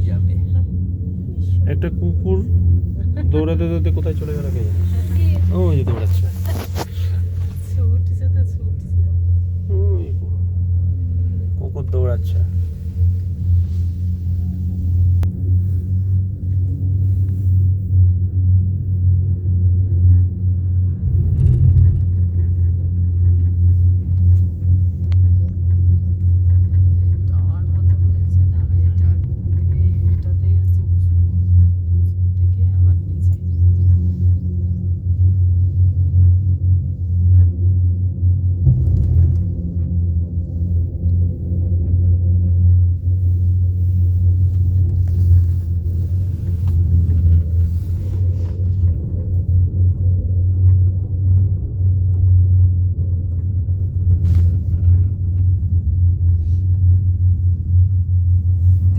যাবে। একটা কুকুর দৌড়াতে দৌড়াতে কোথায় চলে গেল কে জানে। ওই যে দৌড়াচ্ছে, ছুটছে তো ছুটছে। ওই কুকুর দৌড়াচ্ছে। টাওয়ার মতো রয়েছে না, এটার দিয়ে এটাতেই হচ্ছে উঁচু থেকে আবার নিচে।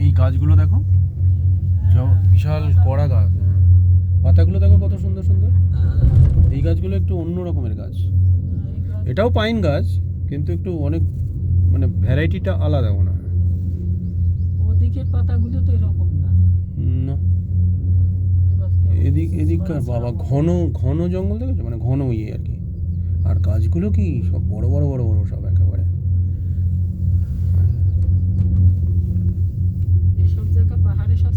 এই গাছগুলো দেখো, বিশাল কড়া গাছ, পাতাগুলো দেখো কত সুন্দর সুন্দর। এই গাছগুলো একটু অন্য রকমের গাছ। এটাও পাইন গাছ, কিন্তু একটু অনেক মানে ভ্যারাইটিটা আলাদা মনে হয়। ওদিকের পাতাগুলো তো এরকম না। না, এবার কেমন এদিককার ছড়া বাবা ছড়া ঘন ঘন জঙ্গল দেখেছো, মানে ঘন ইয়ে আর কি। আর গাছগুলো কি সব বড় বড় বড় বড় সব একেবারে।